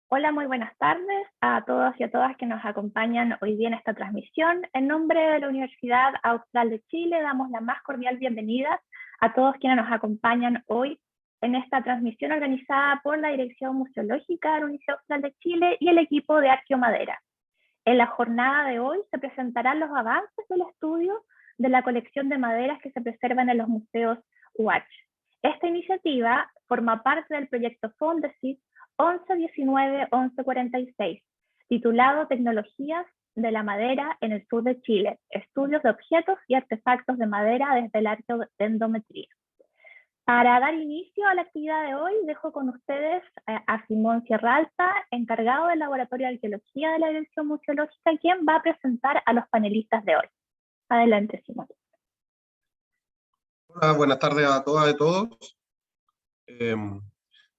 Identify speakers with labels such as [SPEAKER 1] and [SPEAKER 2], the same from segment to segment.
[SPEAKER 1] Hola, muy buenas tardes a todos y a todas que nos acompañan hoy día en esta transmisión. En nombre de la Universidad Austral de Chile, damos la más cordial bienvenida a todos quienes nos acompañan hoy en esta transmisión organizada por la Dirección Museológica de la Universidad Austral de Chile y el equipo de Arqueomadera. En la jornada de hoy se presentarán los avances del estudio de la colección de maderas que se preservan en los museos UH. Esta iniciativa forma parte del proyecto Fondesit 1119-1146, titulado Tecnologías de la madera en el sur de Chile, estudios de objetos y artefactos de madera desde la arqueodendometría. Para dar inicio a la actividad de hoy, dejo con ustedes a Simón Sierralta, encargado del Laboratorio de Arqueología de la Dirección Museológica, quien va a presentar a los panelistas de hoy. Adelante, Simón.
[SPEAKER 2] Hola, buenas tardes a todas y todos.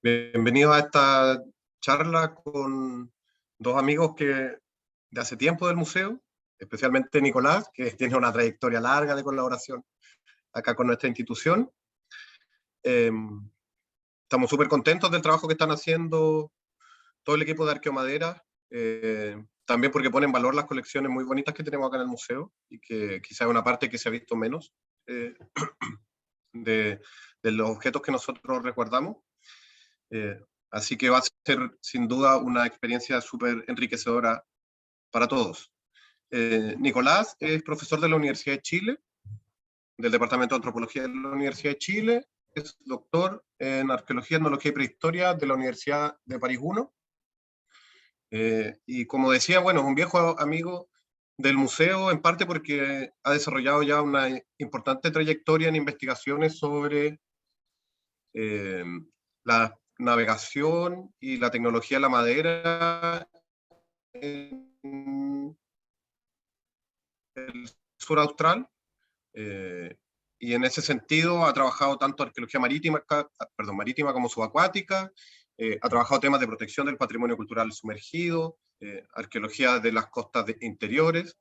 [SPEAKER 2] Bienvenidos a esta charla con dos amigos de hace tiempo del museo, especialmente Nicolás, que tiene una trayectoria larga de colaboración acá con nuestra institución. Estamos súper contentos del trabajo que están haciendo todo el equipo de Arqueomadera, también porque ponen en valor las colecciones muy bonitas que tenemos acá en el museo, y que quizá es una parte que se ha visto menos de los objetos que nosotros resguardamos. Así que va a ser sin duda una experiencia súper enriquecedora para todos. Nicolás es profesor de la Universidad de Chile, del Departamento de Antropología de la Universidad de Chile, es doctor en Arqueología, Etnología y Prehistoria de la Universidad de París I. Y como decía, bueno, es un viejo amigo del museo, en parte porque ha desarrollado ya una importante trayectoria en investigaciones sobre la navegación y la tecnología de la madera en el sur austral. Y en ese sentido ha trabajado tanto arqueología marítima como subacuática, ha trabajado temas de protección del patrimonio cultural sumergido, arqueología de las costas interiores,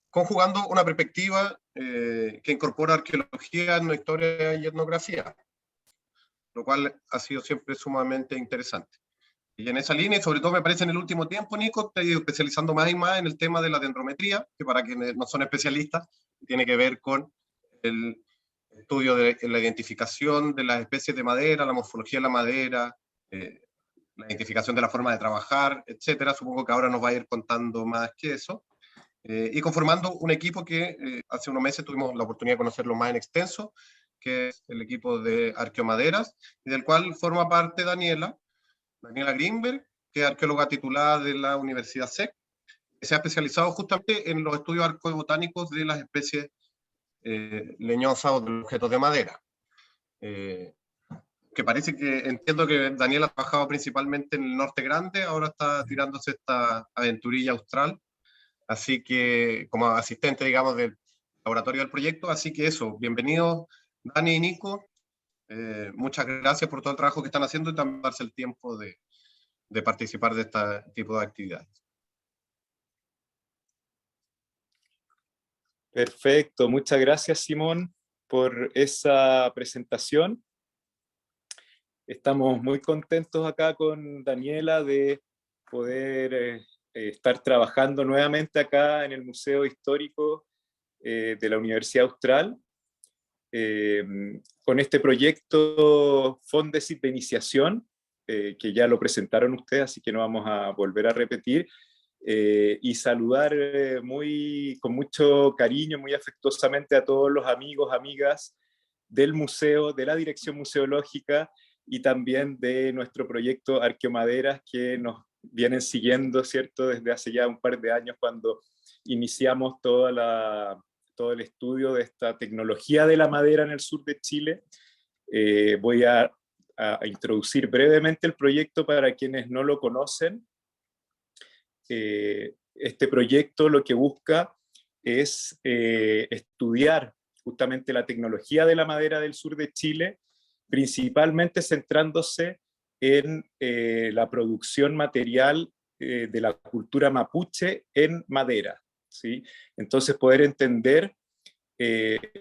[SPEAKER 2] conjugando una perspectiva que incorpora arqueología, etnohistoria y etnografía, lo cual ha sido siempre sumamente interesante. Y en esa línea, y sobre todo me parece en el último tiempo, Nico, te he ido especializando más y más en el tema de la dendrometría, que para quienes no son especialistas, tiene que ver con el estudio de la identificación de las especies de madera, la morfología de la madera, la identificación de la forma de trabajar, etcétera. Supongo que ahora nos va a ir contando más que eso. Y conformando un equipo que hace unos meses tuvimos la oportunidad de conocerlo más en extenso, que es el equipo de Arqueomaderas, y del cual forma parte Daniela Greenberg, que es arqueóloga titulada de la Universidad SEC, que se ha especializado justamente en los estudios arqueobotánicos de las especies leñosas o de objetos de madera. Que parece que, entiendo que Daniela ha trabajado principalmente en el Norte Grande, ahora está tirándose esta aventurilla austral, así que como asistente, digamos, del laboratorio del proyecto. Así que eso, bienvenidos Dani y Nico. Muchas gracias por todo el trabajo que están haciendo y también darse el tiempo de participar de este tipo de actividades.
[SPEAKER 3] Perfecto, muchas gracias Simón por esa presentación. Estamos muy contentos acá con Daniela de poder estar trabajando nuevamente acá en el Museo Histórico de la Universidad Austral, con este proyecto Fondesit de iniciación, que ya lo presentaron ustedes, así que no vamos a volver a repetir, y saludar con mucho cariño, muy afectuosamente a todos los amigos, amigas del museo, de la Dirección Museológica y también de nuestro proyecto Arqueomaderas, que nos vienen siguiendo, ¿cierto?, desde hace ya un par de años, cuando iniciamos todo el estudio de esta tecnología de la madera en el sur de Chile. Voy a introducir brevemente el proyecto para quienes no lo conocen. Este proyecto lo que busca es estudiar justamente la tecnología de la madera del sur de Chile, principalmente centrándose en la producción material de la cultura mapuche en madera, ¿sí? Entonces poder entender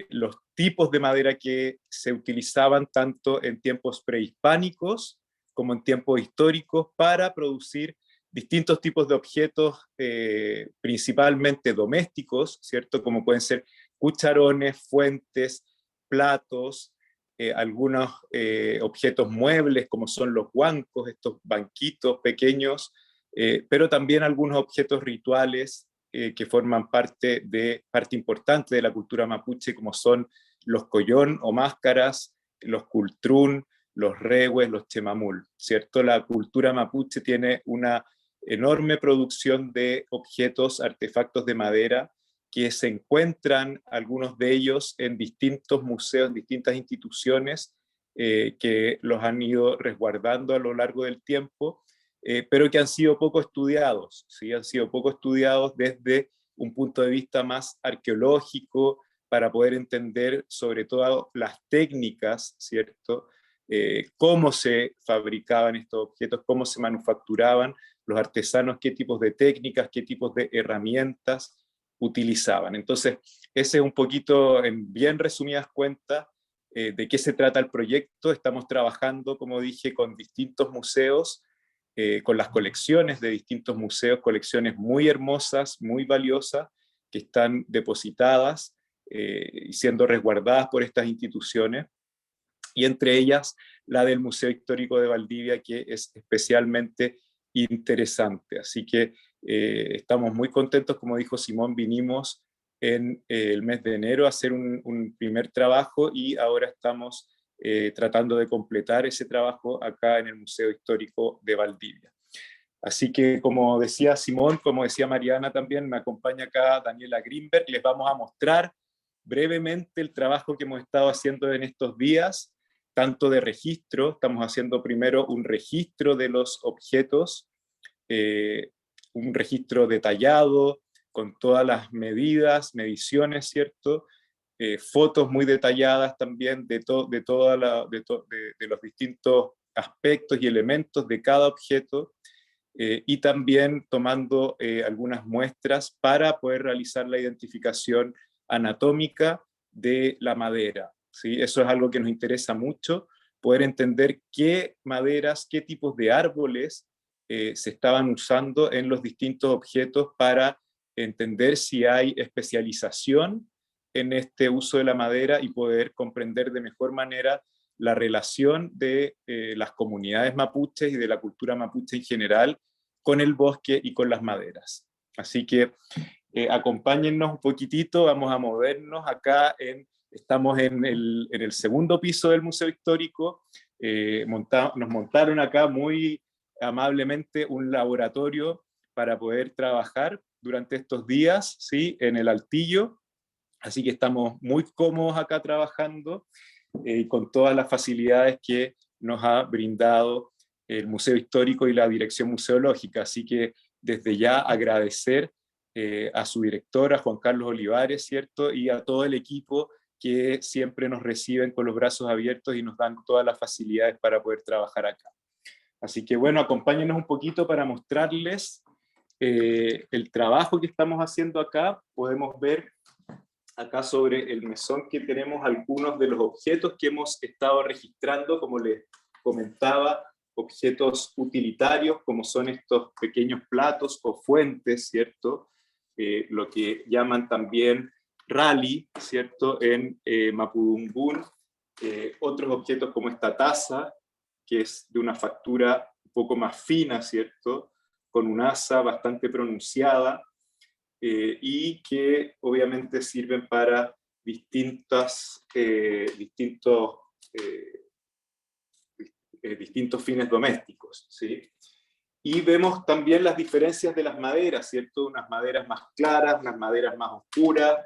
[SPEAKER 3] los tipos de madera que se utilizaban tanto en tiempos prehispánicos como en tiempos históricos, para producir distintos tipos de objetos, principalmente domésticos, ¿cierto? Como pueden ser cucharones, fuentes, platos, algunos objetos muebles, como son los huancos, estos banquitos pequeños, pero también algunos objetos rituales que forman parte importante de la cultura mapuche, como son los collón o máscaras, los cultrún, los rehues, los chemamul, ¿cierto? La cultura mapuche tiene una enorme producción de objetos, artefactos de madera, que se encuentran, algunos de ellos, en distintos museos, en distintas instituciones, que los han ido resguardando a lo largo del tiempo, pero que han sido poco estudiados, ¿sí? Han sido poco estudiados desde un punto de vista más arqueológico, para poder entender sobre todo las técnicas, ¿cierto? Cómo se fabricaban estos objetos, cómo se manufacturaban, los artesanos, qué tipos de técnicas, qué tipos de herramientas utilizaban. Entonces, ese es un poquito, en bien resumidas cuentas, de qué se trata el proyecto. Estamos trabajando, como dije, con distintos museos, con las colecciones de distintos museos, colecciones muy hermosas, muy valiosas, que están depositadas y siendo resguardadas por estas instituciones, y entre ellas la del Museo Histórico de Valdivia, que es especialmente interesante. Así que estamos muy contentos, como dijo Simón, vinimos en el mes de enero a hacer un primer trabajo, y ahora estamos tratando de completar ese trabajo acá en el Museo Histórico de Valdivia. Así que, como decía Simón, como decía Mariana también, me acompaña acá Daniela Greenberg, les vamos a mostrar brevemente el trabajo que hemos estado haciendo en estos días, tanto de registro. Estamos haciendo primero un registro de los objetos, un registro detallado, con todas las mediciones, ¿cierto? Fotos muy detalladas también de los distintos aspectos y elementos de cada objeto, y también tomando algunas muestras para poder realizar la identificación anatómica de la madera, ¿sí? Eso es algo que nos interesa mucho, poder entender qué maderas, qué tipos de árboles se estaban usando en los distintos objetos, para entender si hay especialización en este uso de la madera y poder comprender de mejor manera la relación de las comunidades mapuches y de la cultura mapuche en general con el bosque y con las maderas. Así que acompáñennos un poquitito, vamos a movernos acá. Estamos en el segundo piso del Museo Histórico. Nos montaron acá muy amablemente un laboratorio para poder trabajar durante estos días, ¿sí? En el altillo. Así que estamos muy cómodos acá trabajando, con todas las facilidades que nos ha brindado el Museo Histórico y la Dirección Museológica. Así que desde ya agradecer a su director, a Juan Carlos Olivares, ¿cierto? Y a todo el equipo que siempre nos reciben con los brazos abiertos y nos dan todas las facilidades para poder trabajar acá. Así que bueno, acompáñenos un poquito para mostrarles el trabajo que estamos haciendo acá. Podemos ver acá sobre el mesón que tenemos algunos de los objetos que hemos estado registrando, como les comentaba, objetos utilitarios, como son estos pequeños platos o fuentes, ¿cierto? Lo que llaman también rally, ¿cierto? En Mapudungun. Otros objetos como esta taza, que es de una factura un poco más fina, ¿cierto? Con una asa bastante pronunciada, y que obviamente sirven para distintos fines domésticos, ¿sí? Y vemos también las diferencias de las maderas, ¿cierto? Unas maderas más claras, unas maderas más oscuras.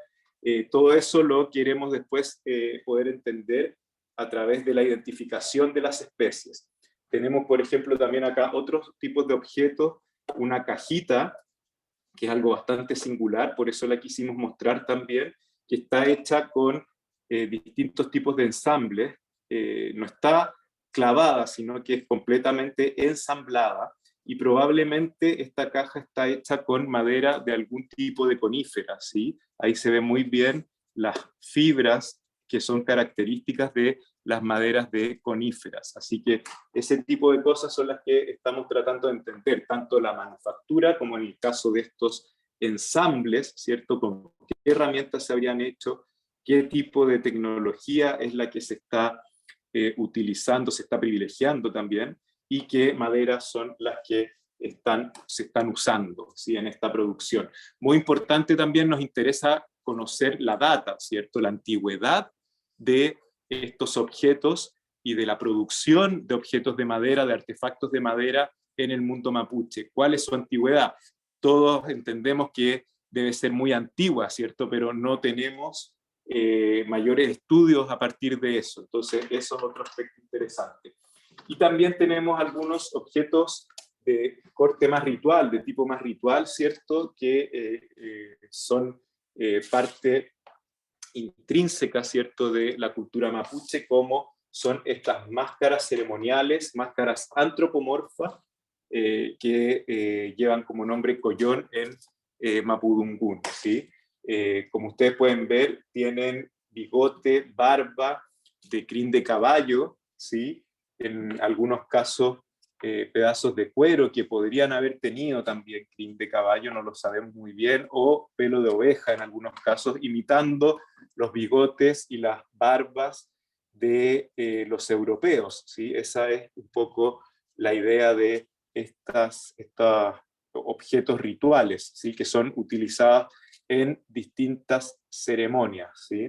[SPEAKER 3] Todo eso lo queremos después poder entender a través de la identificación de las especies. Tenemos, por ejemplo, también acá otros tipos de objetos, una cajita, que es algo bastante singular, por eso la quisimos mostrar también, que está hecha con distintos tipos de ensambles. No está clavada, sino que es completamente ensamblada, y probablemente esta caja está hecha con madera de algún tipo de conífera, ¿sí? Ahí se ve muy bien las fibras que son características de las maderas de coníferas. Así que ese tipo de cosas son las que estamos tratando de entender, tanto la manufactura como en el caso de estos ensambles, ¿cierto? Con qué herramientas se habrían hecho, qué tipo de tecnología es la que se está utilizando, se está privilegiando también, y qué maderas son las que se están usando, ¿sí? En esta producción. Muy importante también, nos interesa conocer la data, ¿cierto? La antigüedad de estos objetos y de la producción de objetos de madera, de artefactos de madera en el mundo mapuche. ¿Cuál es su antigüedad? Todos entendemos que debe ser muy antigua, ¿cierto? Pero no tenemos mayores estudios a partir de eso. Entonces, eso es otro aspecto interesante. Y también tenemos algunos objetos de corte más ritual, de tipo más ritual, ¿cierto? Que son parte intrínseca, ¿cierto?, de la cultura mapuche, como son estas máscaras ceremoniales, máscaras antropomorfas, que llevan como nombre Collón en Mapudungún, ¿sí? Como ustedes pueden ver, tienen bigote, barba de crin de caballo, ¿sí? En algunos casos pedazos de cuero que podrían haber tenido también crin de caballo, no lo sabemos muy bien, o pelo de oveja en algunos casos, imitando los bigotes y las barbas de los europeos, ¿sí? Esa es un poco la idea de estos objetos rituales, ¿sí? Que son utilizados en distintas ceremonias, ¿sí?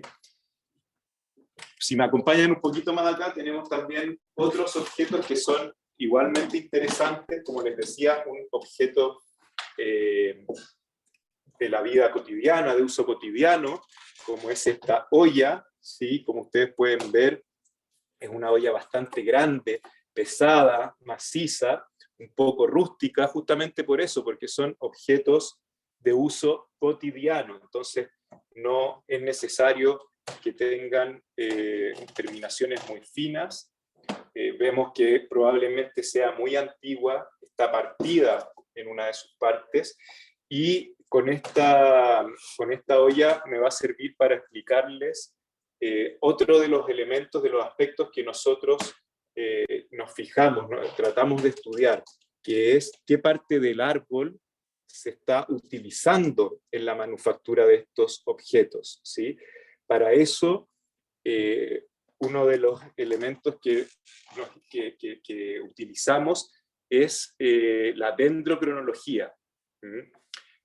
[SPEAKER 3] Si me acompañan un poquito más acá, tenemos también otros objetos que son igualmente interesantes, como les decía, un objeto de la vida cotidiana, de uso cotidiano, como es esta olla, ¿sí? Como ustedes pueden ver, es una olla bastante grande, pesada, maciza, un poco rústica, justamente por eso, porque son objetos de uso cotidiano. Entonces, no es necesario que tengan terminaciones muy finas. Vemos que probablemente sea muy antigua, está partida en una de sus partes, y con esta olla me va a servir para explicarles otro de los elementos, de los aspectos que nosotros nos fijamos, ¿no? Tratamos de estudiar, que es qué parte del árbol se está utilizando en la manufactura de estos objetos, ¿sí? Para eso, uno de los elementos que utilizamos es la dendrocronología.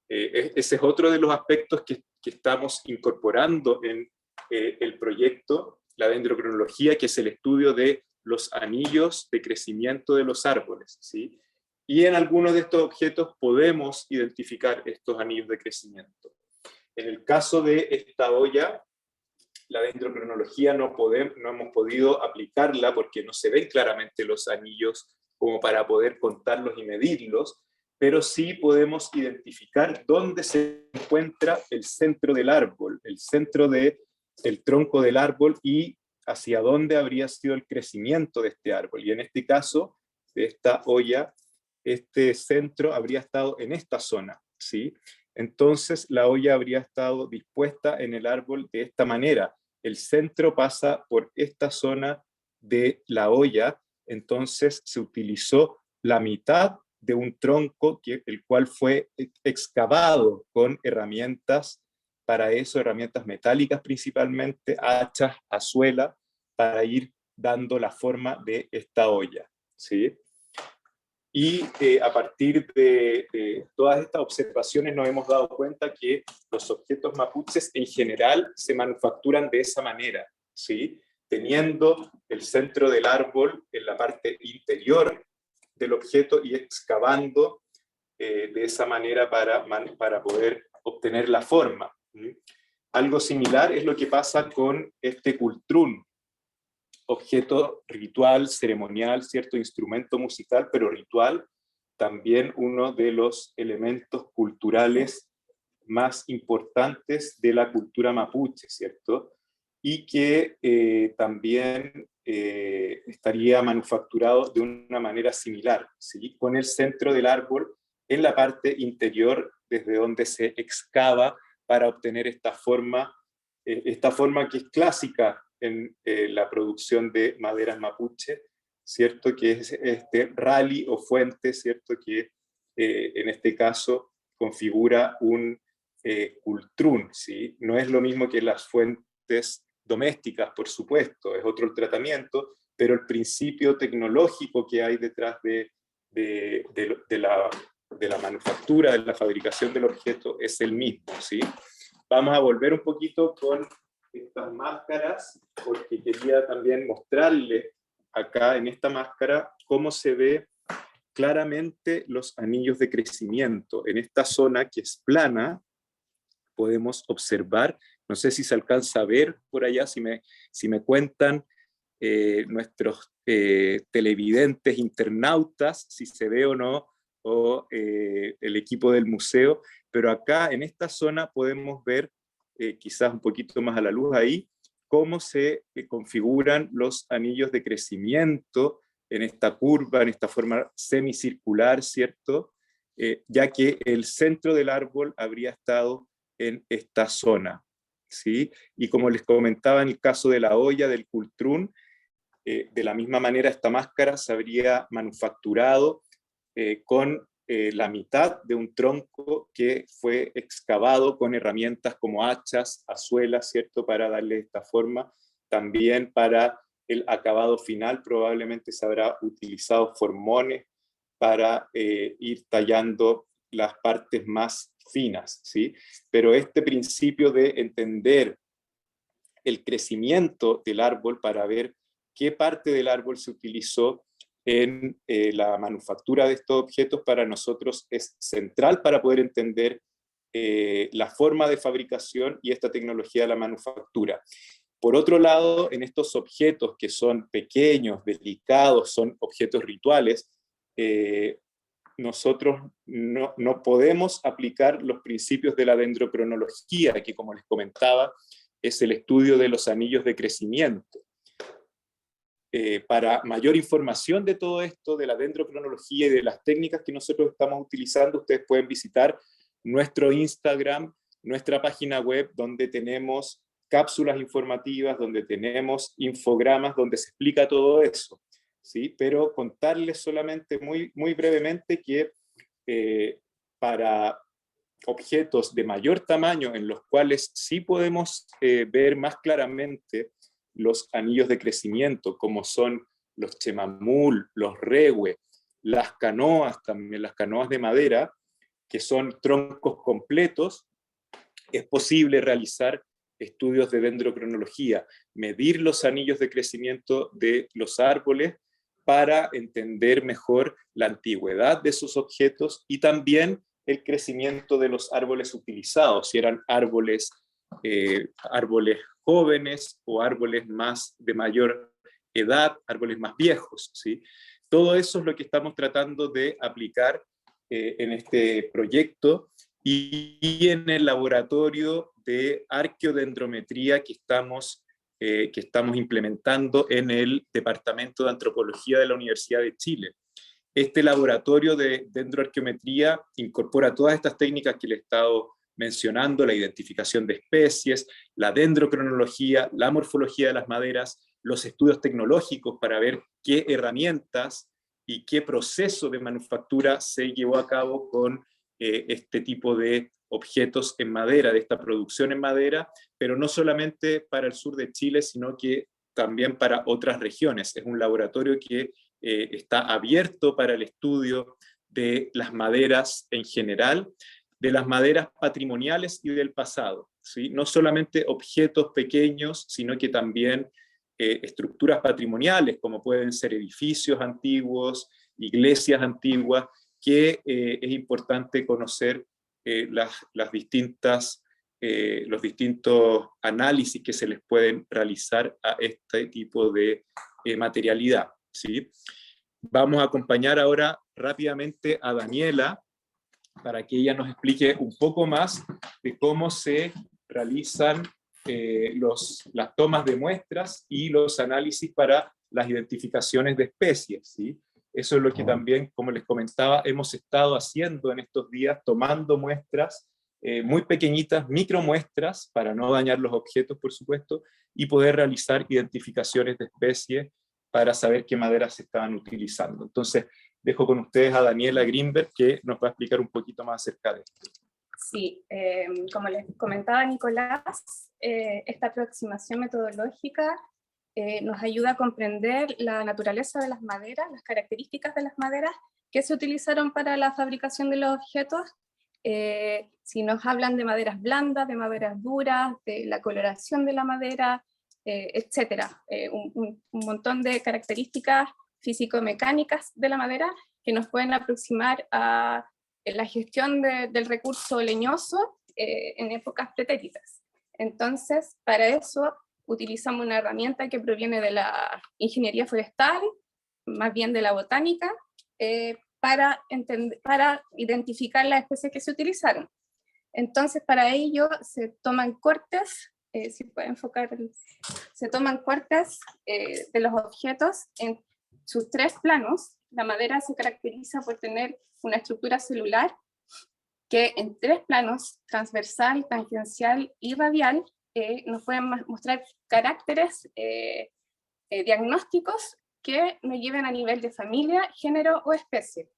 [SPEAKER 3] Ese es otro de los aspectos que estamos incorporando en el proyecto, la dendrocronología, que es el estudio de los anillos de crecimiento de los árboles, ¿sí? Y en algunos de estos objetos podemos identificar estos anillos de crecimiento. En el caso de esta olla, la dendrocronología no hemos podido aplicarla porque no se ven claramente los anillos como para poder contarlos y medirlos, pero sí podemos identificar dónde se encuentra el centro del árbol, el centro del tronco del árbol, y hacia dónde habría sido el crecimiento de este árbol. Y en este caso, de esta olla, este centro habría estado en esta zona, ¿sí? Entonces la olla habría estado dispuesta en el árbol de esta manera. El centro pasa por esta zona de la olla, entonces se utilizó la mitad de un tronco el cual fue excavado con herramientas, para eso herramientas metálicas principalmente, hachas, azuela, para ir dando la forma de esta olla, ¿sí? Y a partir de todas estas observaciones nos hemos dado cuenta que los objetos mapuches en general se manufacturan de esa manera, ¿sí? Teniendo el centro del árbol en la parte interior del objeto y excavando de esa manera para poder obtener la forma. Algo similar es lo que pasa con este cultrún, objeto ritual, ceremonial, cierto instrumento musical, pero ritual, también uno de los elementos culturales más importantes de la cultura mapuche, ¿cierto? Y que también estaría manufacturado de una manera similar, ¿sí? Con el centro del árbol en la parte interior, desde donde se excava para obtener esta forma que es clásica en la producción de maderas mapuche, ¿cierto? Que es este rally o fuente, ¿cierto? Que en este caso configura un cultrún, ¿sí? No es lo mismo que las fuentes domésticas, por supuesto, es otro el tratamiento, pero el principio tecnológico que hay detrás de la manufactura, de la fabricación del objeto, es el mismo, ¿sí? Vamos a volver un poquito con estas máscaras, porque quería también mostrarles acá en esta máscara cómo se ve claramente los anillos de crecimiento. En esta zona que es plana, podemos observar, no sé si se alcanza a ver por allá, si me cuentan nuestros televidentes, internautas, si se ve o no, o el equipo del museo, pero acá en esta zona podemos ver, quizás un poquito más a la luz ahí, cómo se configuran los anillos de crecimiento en esta curva, en esta forma semicircular, ¿cierto? Ya que el centro del árbol habría estado en esta zona, ¿sí? Y como les comentaba en el caso de la olla del cultrún, de la misma manera esta máscara se habría manufacturado con la mitad de un tronco que fue excavado con herramientas como hachas, azuelas, ¿cierto? Para darle esta forma. También para el acabado final probablemente se habrá utilizado formones para ir tallando las partes más finas, ¿sí? Pero este principio de entender el crecimiento del árbol para ver qué parte del árbol se utilizó en la manufactura de estos objetos para nosotros es central para poder entender la forma de fabricación y esta tecnología de la manufactura. Por otro lado, en estos objetos que son pequeños, delicados, son objetos rituales, nosotros no podemos aplicar los principios de la dendrocronología, que como les comentaba, es el estudio de los anillos de crecimiento. Para mayor información de todo esto, de la dendrocronología y de las técnicas que nosotros estamos utilizando, ustedes pueden visitar nuestro Instagram, nuestra página web, donde tenemos cápsulas informativas, donde tenemos infogramas, donde se explica todo eso, ¿sí? Pero contarles solamente muy brevemente que para objetos de mayor tamaño, en los cuales sí podemos ver más claramente los anillos de crecimiento, como son los chemamul, los rewe, las canoas, también las canoas de madera, que son troncos completos, es posible realizar estudios de dendrocronología, medir los anillos de crecimiento de los árboles para entender mejor la antigüedad de esos objetos y también el crecimiento de los árboles utilizados, si eran árboles jóvenes o árboles más de mayor edad, árboles más viejos, ¿sí? Todo eso es lo que estamos tratando de aplicar en este proyecto y en el laboratorio de arqueodendrometría que estamos implementando en el Departamento de Antropología de la Universidad de Chile. Este laboratorio de dendroarqueometría incorpora todas estas técnicas que le he estado mencionando, la identificación de especies, la dendrocronología, la morfología de las maderas, los estudios tecnológicos para ver qué herramientas y qué proceso de manufactura se llevó a cabo con este tipo de objetos en madera, de esta producción en madera, pero no solamente para el sur de Chile, sino que también para otras regiones. Es un laboratorio que está abierto para el estudio de las maderas en general, de las maderas patrimoniales y del pasado, ¿sí? No solamente objetos pequeños, sino que también estructuras patrimoniales, como pueden ser edificios antiguos, iglesias antiguas, que es importante conocer los distintos análisis que se les pueden realizar a este tipo de materialidad, ¿sí? Vamos a acompañar ahora rápidamente a Daniela para que ella nos explique un poco más de cómo se realizan las tomas de muestras y los análisis para las identificaciones de especies, ¿sí? Eso es lo que también, como les comentaba, hemos estado haciendo en estos días, tomando muestras muy pequeñitas, micromuestras, para no dañar los objetos, por supuesto, y poder realizar identificaciones de especies para saber qué maderas se estaban utilizando. Entonces, dejo con ustedes a Daniela Greenberg, que nos va a explicar un poquito más acerca de esto.
[SPEAKER 4] Sí, como les comentaba Nicolás, esta aproximación metodológica nos ayuda a comprender la naturaleza de las maderas, las características de las maderas que se utilizaron para la fabricación de los objetos. Si nos hablan de maderas blandas, de maderas duras, de la coloración de la madera, etcétera. Un montón de características físico-mecánicas de la madera que nos pueden aproximar a la gestión del recurso leñoso en épocas pretéritas. Entonces, para eso utilizamos una herramienta que proviene de la ingeniería forestal, más bien de la botánica, para identificar las especies que se utilizaron. Entonces, para ello se toman cortes, si puede enfocar, se toman cortes de los objetos en sus 3 planos. La madera se caracteriza por tener una estructura celular que en 3 planos, transversal, tangencial y radial, nos pueden mostrar caracteres diagnósticos que nos lleven a nivel de familia, género o especie.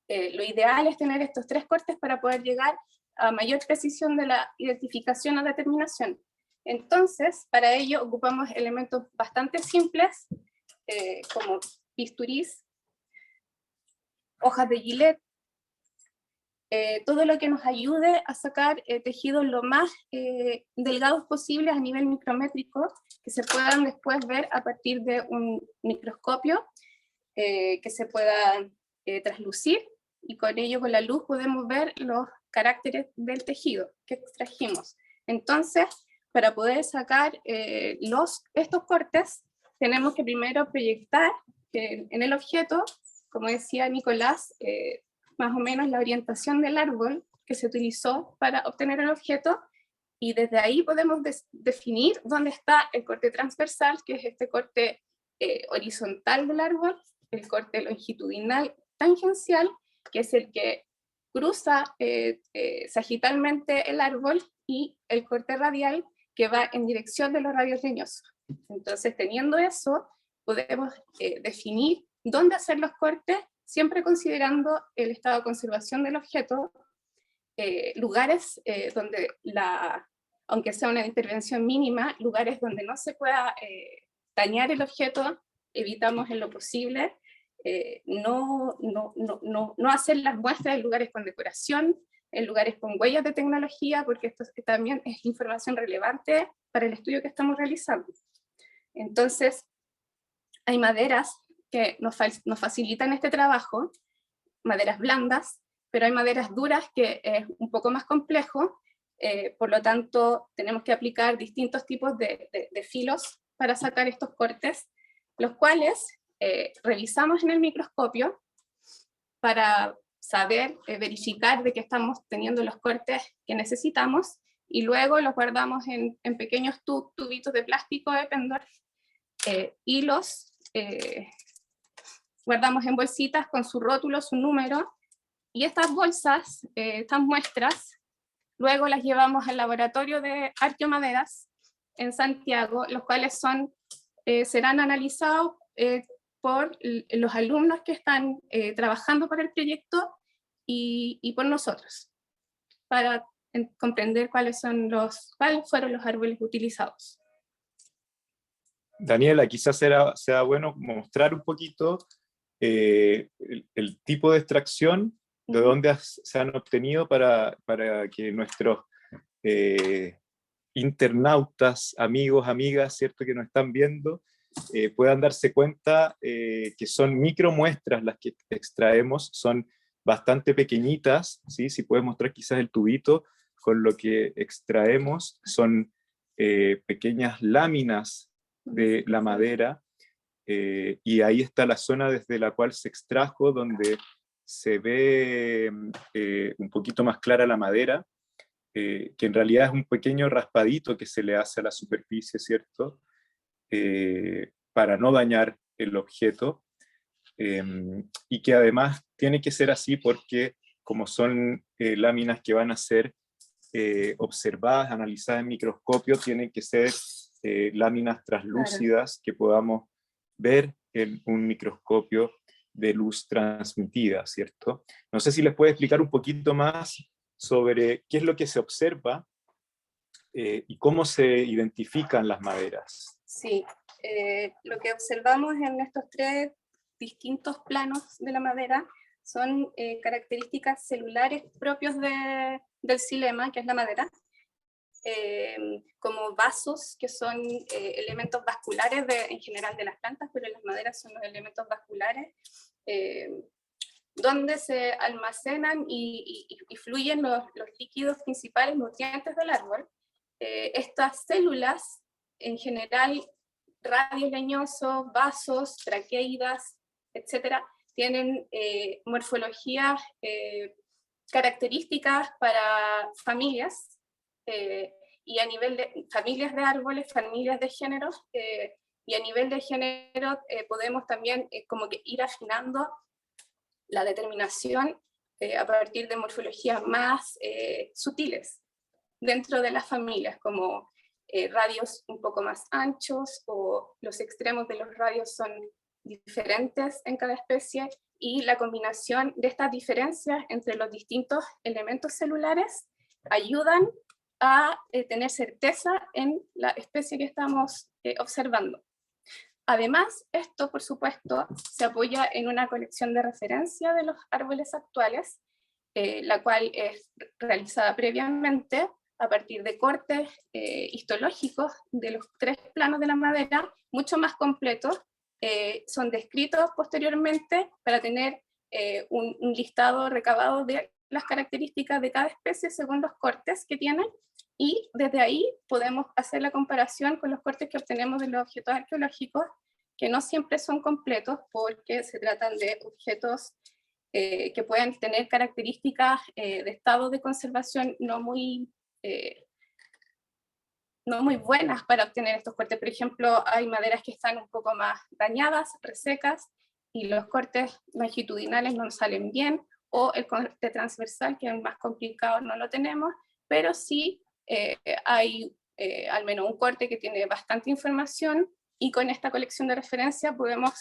[SPEAKER 4] Lo ideal es tener estos 3 cortes para poder llegar a mayor precisión de la identificación o determinación. Entonces, para ello ocupamos elementos bastante simples, como bisturís, hojas de gilet, todo lo que nos ayude a sacar tejidos lo más delgados posibles a nivel micrométrico, que se puedan después ver a partir de un microscopio, que se pueda traslucir, y con ello, con la luz, podemos ver los caracteres del tejido que extrajimos. Entonces, para poder sacar estos cortes, tenemos que primero proyectar en el objeto, como decía Nicolás, más o menos la orientación del árbol que se utilizó para obtener el objeto, y desde ahí podemos definir dónde está el corte transversal, que es este corte horizontal del árbol, el corte longitudinal tangencial, que es el que cruza sagitalmente el árbol, y el corte radial, que va en dirección de los radios leñosos. Entonces, teniendo eso, podemos definir dónde hacer los cortes, siempre considerando el estado de conservación del objeto, lugares donde, aunque sea una intervención mínima, lugares donde no se pueda dañar el objeto, evitamos en lo posible no hacer las muestras en lugares con decoración, en lugares con huellas de tecnología, porque esto también es información relevante para el estudio que estamos realizando. Entonces, hay maderas que nos facilitan este trabajo, maderas blandas, pero hay maderas duras que es un poco más complejo, por lo tanto tenemos que aplicar distintos tipos de filos para sacar estos cortes, los cuales revisamos en el microscopio para saber, verificar de que estamos teniendo los cortes que necesitamos, y luego los guardamos en pequeños tubitos de plástico de Eppendorf, y los guardamos en bolsitas con su rótulo, su número, y estas bolsas, estas muestras, luego las llevamos al laboratorio de Arqueomaderas en Santiago, los cuales serán analizados por los alumnos que están trabajando para el proyecto y por nosotros, para comprender cuáles fueron los árboles utilizados.
[SPEAKER 3] Daniela, quizás sea bueno mostrar un poquito el tipo de extracción, de dónde se han obtenido, para que nuestros internautas, amigos, amigas, ¿cierto?, que nos están viendo, puedan darse cuenta que son micromuestras las que extraemos, son bastante pequeñitas, ¿sí? Si puedes mostrar quizás el tubito con lo que extraemos, son pequeñas láminas de la madera, y ahí está la zona desde la cual se extrajo, donde se ve un poquito más clara la madera, que en realidad es un pequeño raspadito que se le hace a la superficie, ¿cierto? Para no dañar el objeto, y que además tiene que ser así porque como son láminas que van a ser observadas, analizadas en microscopio, tienen que ser láminas translúcidas que podamos ver en un microscopio de luz transmitida, ¿cierto? No sé si les puede explicar un poquito más sobre qué es lo que se observa y cómo se identifican las maderas.
[SPEAKER 4] Sí, lo que observamos en estos tres distintos planos de la madera son características celulares propios del xilema, que es la madera, como vasos, que son elementos vasculares en general de las plantas, pero en las maderas son los elementos vasculares, donde se almacenan y fluyen los líquidos principales nutrientes del árbol. Estas células, en general, radios leñosos, vasos, traqueidas, etcétera, tienen morfologías características para familias, y a nivel de familias de árboles, familias de géneros, y a nivel de género podemos también como que ir afinando la determinación a partir de morfologías más sutiles dentro de las familias, como radios un poco más anchos, o los extremos de los radios son diferentes en cada especie, y la combinación de estas diferencias entre los distintos elementos celulares ayudan a tener certeza en la especie que estamos observando. Además, esto, por supuesto, se apoya en una colección de referencia de los árboles actuales, la cual es realizada previamente a partir de cortes histológicos de los tres planos de la madera, mucho más completos, son descritos posteriormente para tener un listado recabado de las características de cada especie según los cortes que tienen, y desde ahí podemos hacer la comparación con los cortes que obtenemos de los objetos arqueológicos, que no siempre son completos porque se tratan de objetos que pueden tener características de estado de conservación no muy buenas para obtener estos cortes. Por ejemplo, hay maderas que están un poco más dañadas, resecas, y los cortes longitudinales no salen bien, o el corte transversal, que es más complicado, no lo tenemos, pero sí hay al menos un corte que tiene bastante información, y con esta colección de referencia podemos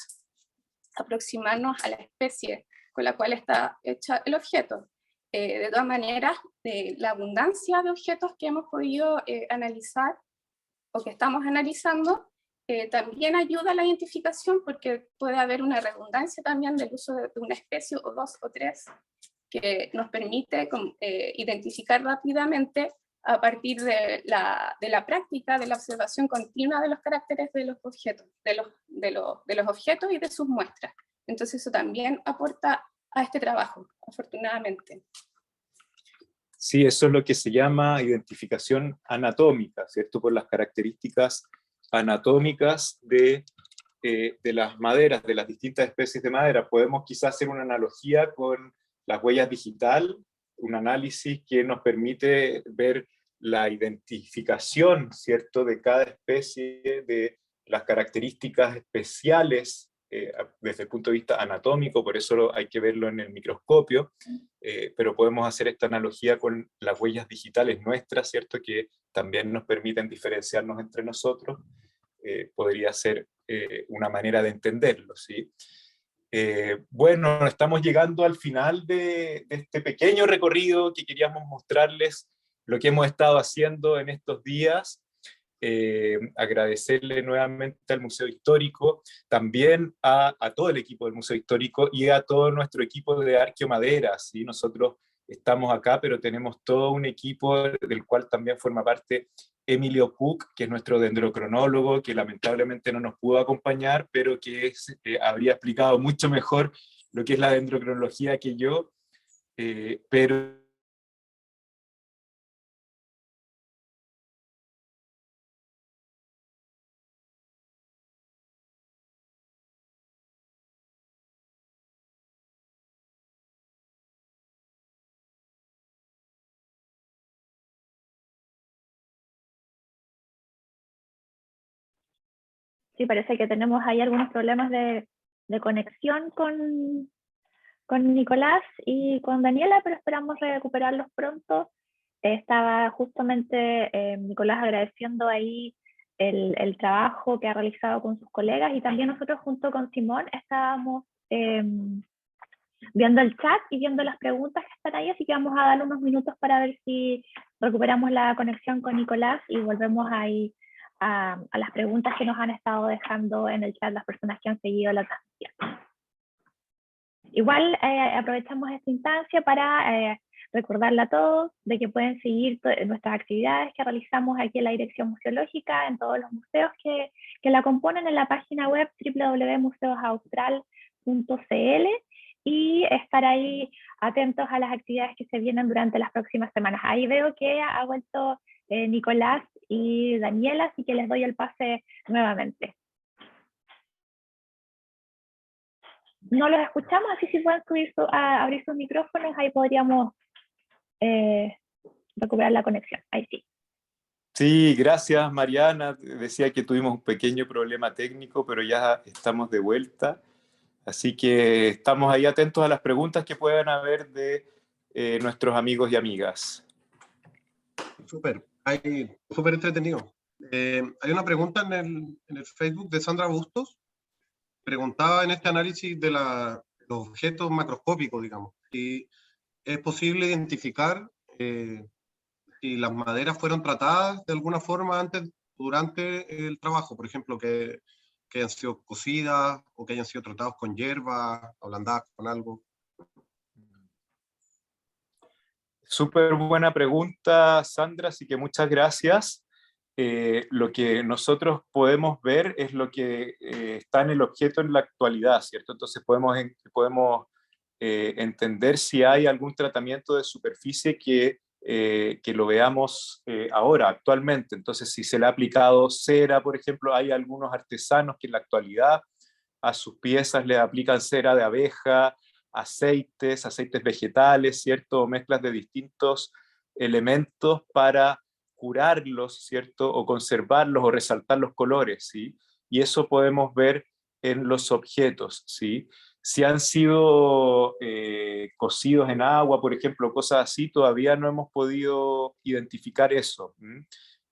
[SPEAKER 4] aproximarnos a la especie con la cual está hecha el objeto. De todas maneras, la abundancia de objetos que hemos podido analizar o que estamos analizando también ayuda a la identificación, porque puede haber una redundancia también del uso de una especie o dos o tres, que nos permite identificar rápidamente a partir de la práctica, de la observación continua de los caracteres de los objetos, de los objetos y de sus muestras. Entonces eso también aporta a este trabajo, afortunadamente.
[SPEAKER 3] Sí, eso es lo que se llama identificación anatómica, ¿cierto? Por las características anatómicas de las maderas, de las distintas especies de madera. Podemos quizás hacer una analogía con las huellas digitales, un análisis que nos permite ver la identificación, ¿cierto?, de cada especie, de las características especiales desde el punto de vista anatómico, por eso hay que verlo en el microscopio, pero podemos hacer esta analogía con las huellas digitales nuestras, ¿cierto?, que también nos permiten diferenciarnos entre nosotros. Podría ser una manera de entenderlo, ¿sí? Bueno, estamos llegando al final de este pequeño recorrido que queríamos mostrarles lo que hemos estado haciendo en estos días. Agradecerle nuevamente al Museo Histórico, también a todo el equipo del Museo Histórico y a todo nuestro equipo de Arqueomadera, ¿sí? Nosotros estamos acá, pero tenemos todo un equipo del cual también forma parte Emilio Cook, que es nuestro dendrocronólogo, que lamentablemente no nos pudo acompañar, pero que habría explicado mucho mejor lo que es la dendrocronología que yo, pero
[SPEAKER 1] Sí, parece que tenemos ahí algunos problemas de conexión con Nicolás y con Daniela, pero esperamos recuperarlos pronto. Estaba justamente Nicolás agradeciendo ahí el trabajo que ha realizado con sus colegas, y también nosotros junto con Simón estábamos viendo el chat y viendo las preguntas que están ahí, así que vamos a darle unos minutos para ver si recuperamos la conexión con Nicolás y volvemos ahí a las preguntas que nos han estado dejando en el chat las personas que han seguido la transmisión. Igual aprovechamos esta instancia para recordarle a todos de que pueden seguir nuestras actividades que realizamos aquí en la Dirección Museológica, en todos los museos que la componen, en la página web www.museosaustral.cl, y estar ahí atentos a las actividades que se vienen durante las próximas semanas. Ahí veo que ha vuelto Nicolás y Daniela, así que les doy el pase nuevamente. No los escuchamos, así si pueden abrir sus micrófonos, ahí podríamos recuperar la conexión. Ahí sí.
[SPEAKER 3] Sí, gracias Mariana. Decía que tuvimos un pequeño problema técnico, pero ya estamos de vuelta. Así que estamos ahí atentos a las preguntas que puedan haber de nuestros amigos y amigas.
[SPEAKER 2] Súper entretenido. Hay una pregunta en el Facebook de Sandra Bustos. Preguntaba en este análisis de los objetos macroscópicos, digamos, si es posible identificar si las maderas fueron tratadas de alguna forma antes, durante el trabajo, por ejemplo, que hayan sido cocidas o que hayan sido tratados con hierba, ablandadas con algo.
[SPEAKER 3] Súper buena pregunta, Sandra, así que muchas gracias. Lo que nosotros podemos ver es lo que está en el objeto en la actualidad, ¿cierto? Entonces podemos entender si hay algún tratamiento de superficie que lo veamos ahora, actualmente. Entonces, si se le ha aplicado cera, por ejemplo, hay algunos artesanos que en la actualidad a sus piezas le aplican cera de abeja, aceites vegetales, ¿cierto? O mezclas de distintos elementos para curarlos, ¿cierto? O conservarlos o resaltar los colores, ¿sí? Y eso podemos ver en los objetos, ¿sí? Si han sido cocidos en agua, por ejemplo, cosas así, todavía no hemos podido identificar eso.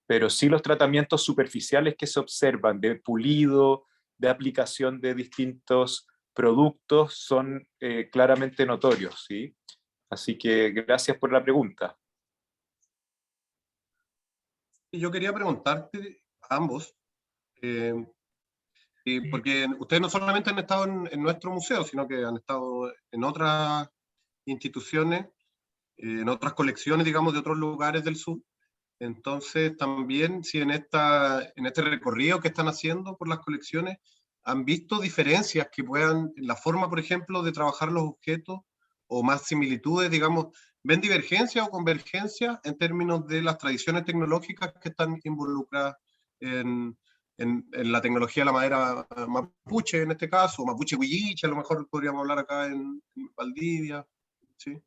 [SPEAKER 3] Pero sí los tratamientos superficiales que se observan de pulido, de aplicación de distintos productos son claramente notorios, ¿sí? Así que gracias por la pregunta.
[SPEAKER 2] Y yo quería preguntarte a ambos, porque ustedes no solamente han estado en nuestro museo, sino que han estado en otras instituciones, en otras colecciones, digamos, de otros lugares del sur. Entonces, también, si en este recorrido que están haciendo por las colecciones, han visto diferencias que puedan, en la forma, por ejemplo, de trabajar los objetos, o más similitudes, digamos, ¿ven divergencia o convergencia en términos de las tradiciones tecnológicas que están involucradas en la tecnología de la madera mapuche, en este caso, mapuche huilliche, a lo mejor podríamos hablar acá en Valdivia, ¿sí?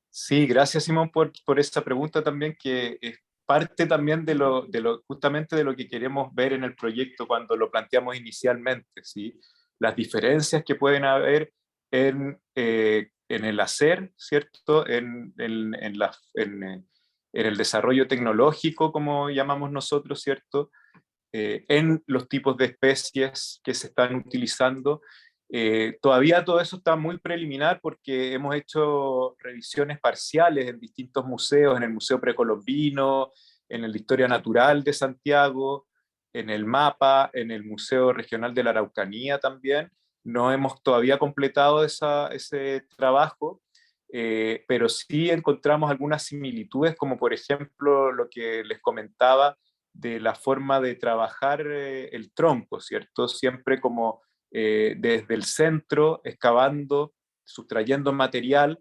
[SPEAKER 3] Sí, gracias Simón por esta pregunta también, que es parte también justamente de lo que queremos ver en el proyecto cuando lo planteamos inicialmente, ¿sí? Las diferencias que pueden haber en el hacer, ¿cierto? En el desarrollo tecnológico, como llamamos nosotros, ¿cierto? En los tipos de especies que se están utilizando. Todavía todo eso está muy preliminar porque hemos hecho revisiones parciales en distintos museos, en el Museo Precolombino, en el de Historia Natural de Santiago, en el MAPA, en el Museo Regional de la Araucanía también. No hemos todavía completado ese trabajo, pero sí encontramos algunas similitudes, como por ejemplo lo que les comentaba de la forma de trabajar el tronco, ¿cierto? Siempre como desde el centro, excavando, sustrayendo material.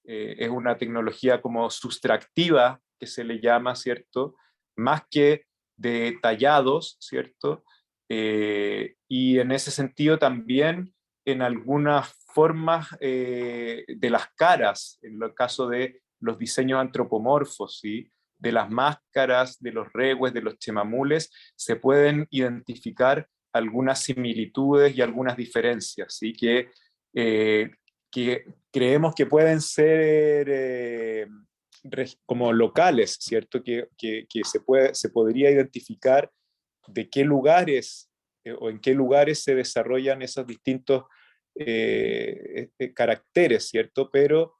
[SPEAKER 3] Es una tecnología como sustractiva, que se le llama, ¿cierto? Más que de tallados, ¿cierto? Y en ese sentido también en algunas formas de las caras, en el caso de los diseños antropomorfos, ¿sí? De las máscaras, de los regues, de los chemamules, se pueden identificar algunas similitudes y algunas diferencias, ¿sí? Que que creemos que pueden ser como locales, ¿cierto? Que se podría identificar de qué lugares o en qué lugares se desarrollan esos distintos caracteres, ¿cierto? Pero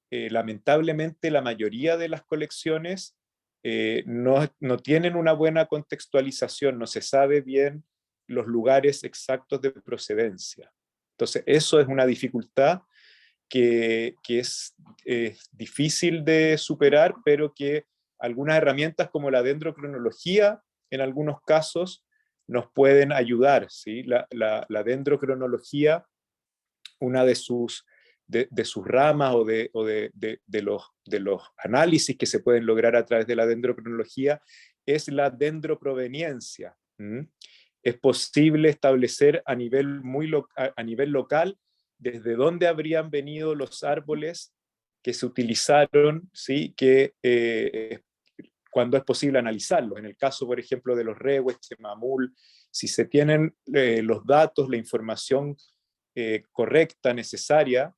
[SPEAKER 3] lamentablemente la mayoría de las colecciones no tienen una buena contextualización, no se sabe bien los lugares exactos de procedencia. Entonces, eso es una dificultad que es difícil de superar, pero que algunas herramientas como la dendrocronología, en algunos casos, nos pueden ayudar, ¿sí? La dendrocronología, una de sus ramas o de los análisis que se pueden lograr a través de la dendrocronología, es la dendroproveniencia. Es posible establecer a nivel local desde dónde habrían venido los árboles que se utilizaron, ¿sí? Cuando es posible analizarlos. En el caso, por ejemplo, de los rehues, chemamul, si se tienen los datos, la información correcta, necesaria,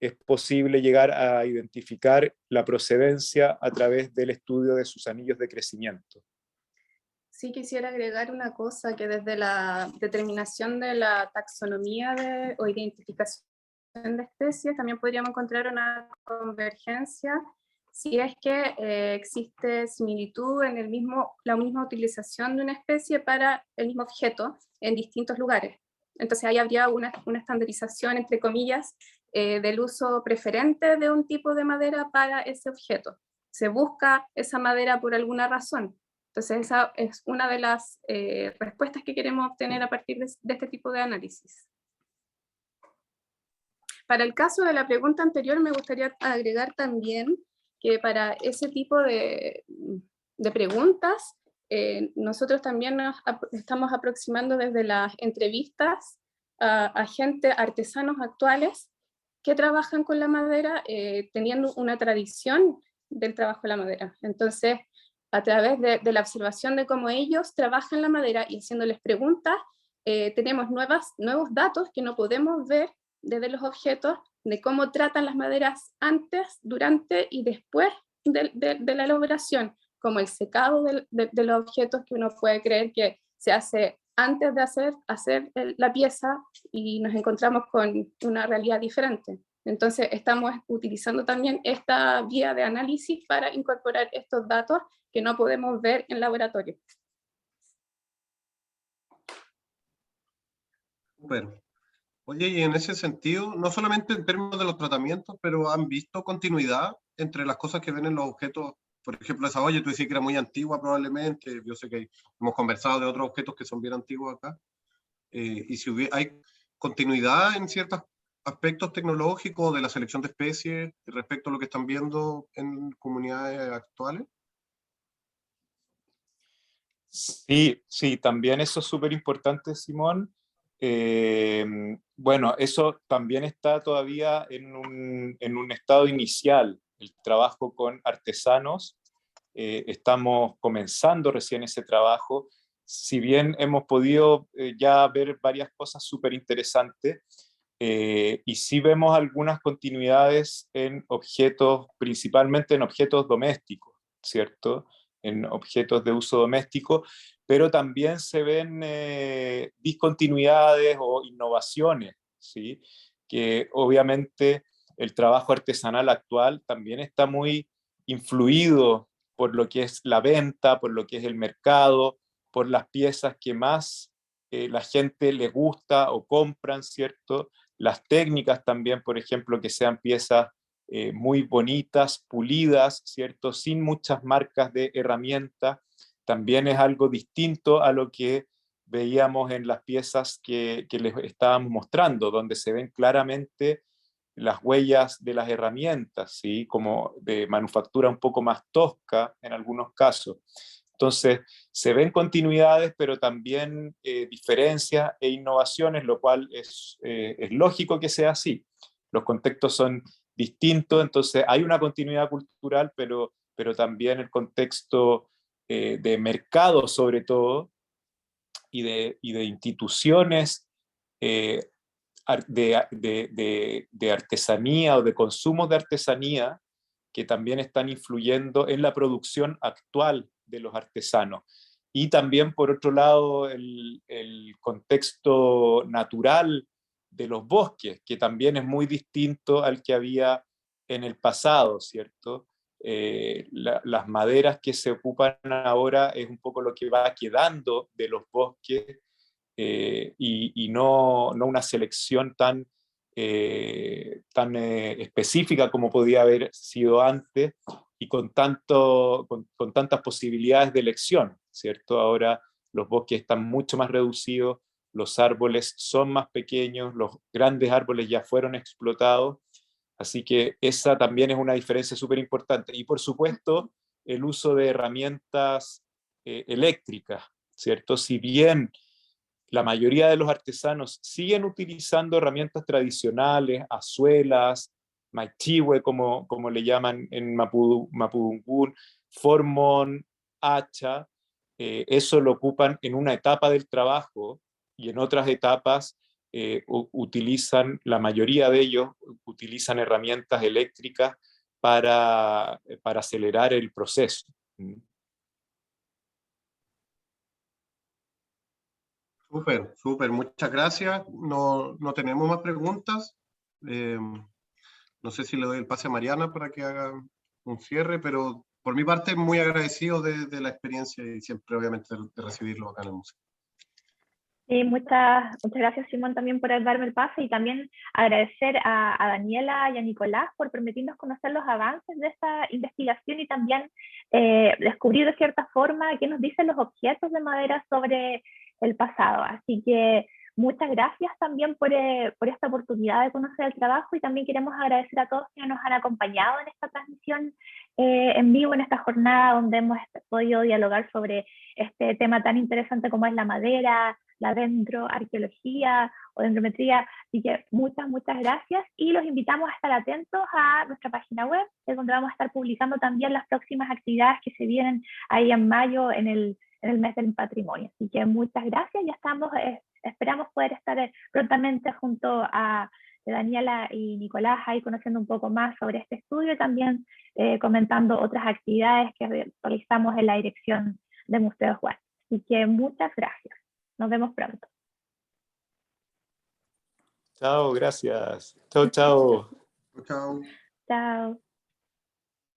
[SPEAKER 3] es posible llegar a identificar la procedencia a través del estudio de sus anillos de crecimiento.
[SPEAKER 4] Sí, quisiera agregar una cosa, que desde la determinación de la taxonomía o identificación de especies también podríamos encontrar una convergencia si es que existe similitud en la misma utilización de una especie para el mismo objeto en distintos lugares. Entonces ahí habría una estandarización, entre comillas, del uso preferente de un tipo de madera para ese objeto. Se busca esa madera por alguna razón. Entonces esa es una de las respuestas que queremos obtener a partir de este tipo de análisis. Para el caso de la pregunta anterior, me gustaría agregar también que para ese tipo de preguntas, nosotros también nos estamos aproximando desde las entrevistas a artesanos actuales que trabajan con la madera, teniendo una tradición del trabajo de la madera. Entonces, a través de la observación de cómo ellos trabajan la madera y haciéndoles preguntas, tenemos nuevos datos que no podemos ver desde los objetos, de cómo tratan las maderas antes, durante y después de la elaboración, como el secado de los objetos, que uno puede creer que se hace antes de hacer la pieza, y nos encontramos con una realidad diferente. Entonces estamos utilizando también esta vía de análisis para incorporar estos datos que no podemos ver en laboratorio.
[SPEAKER 2] Super. Oye, y en ese sentido, no solamente en términos de los tratamientos, pero ¿han visto continuidad entre las cosas que ven en los objetos? Por ejemplo, esa olla, tú decías que era muy antigua probablemente, yo sé que hemos conversado de otros objetos que son bien antiguos acá, y si hay continuidad en ciertos aspectos tecnológicos de la selección de especies respecto a lo que están viendo en comunidades actuales.
[SPEAKER 3] Sí, también eso es súper importante, Simón. Bueno, eso también está todavía en un estado inicial, el trabajo con artesanos. Estamos comenzando recién ese trabajo. Si bien hemos podido ya ver varias cosas súper interesantes, y sí vemos algunas continuidades en objetos, principalmente en objetos domésticos, ¿cierto? En objetos de uso doméstico, pero también se ven discontinuidades o innovaciones, ¿sí? Que obviamente el trabajo artesanal actual también está muy influido por lo que es la venta, por lo que es el mercado, por las piezas que más la gente le gusta o compran, ¿cierto? Las técnicas también, por ejemplo, que sean piezas muy bonitas, pulidas, ¿cierto? Sin muchas marcas de herramienta, también es algo distinto a lo que veíamos en las piezas que les estábamos mostrando, donde se ven claramente las huellas de las herramientas, ¿sí? Como de manufactura un poco más tosca en algunos casos. Entonces, se ven continuidades, pero también diferencias e innovaciones, lo cual es lógico que sea así. Los contextos son distintos, entonces hay una continuidad cultural, pero también el contexto de mercado, sobre todo, y de instituciones de artesanía o de consumos de artesanía que también están influyendo en la producción actual de los artesanos. Y también, por otro lado, el contexto natural de los bosques, que también es muy distinto al que había en el pasado, ¿cierto? Las maderas que se ocupan ahora es un poco lo que va quedando de los bosques, y no una selección tan específica como podía haber sido antes, y con tantas posibilidades de elección, ¿cierto? Ahora los bosques están mucho más reducidos, los árboles son más pequeños, los grandes árboles ya fueron explotados, así que esa también es una diferencia súper importante. Y por supuesto, el uso de herramientas eléctricas, ¿cierto? Si bien la mayoría de los artesanos siguen utilizando herramientas tradicionales, azuelas, maichihue, como le llaman en Mapudungun, formón, hacha. Eso lo ocupan en una etapa del trabajo, y en otras etapas utilizan, la mayoría de ellos utilizan herramientas eléctricas para acelerar el proceso.
[SPEAKER 2] Súper, súper, muchas gracias. No tenemos más preguntas. No sé si le doy el pase a Mariana para que haga un cierre, pero por mi parte muy agradecido de la experiencia y siempre obviamente de recibirlo acá en el museo.
[SPEAKER 1] Sí, muchas gracias, Simón, también por darme el pase, y también agradecer a Daniela y a Nicolás por permitirnos conocer los avances de esta investigación y también descubrir de cierta forma qué nos dicen los objetos de madera sobre el pasado. Así que muchas gracias también por esta oportunidad de conocer el trabajo, y también queremos agradecer a todos que nos han acompañado en esta transmisión en vivo, en esta jornada donde hemos podido dialogar sobre este tema tan interesante como es la madera, la dendroarqueología o dendrometría. Así que muchas gracias, y los invitamos a estar atentos a nuestra página web, es donde vamos a estar publicando también las próximas actividades que se vienen ahí en mayo en el mes del patrimonio. Así que muchas gracias, ya estamos, esperamos poder estar prontamente junto a Daniela y Nicolás ahí conociendo un poco más sobre este estudio, y también comentando otras actividades que realizamos en la dirección de Museos Web. Así que muchas gracias. Nos vemos pronto.
[SPEAKER 3] Chao, gracias. Chao, chao.
[SPEAKER 2] Chao.
[SPEAKER 1] Chao.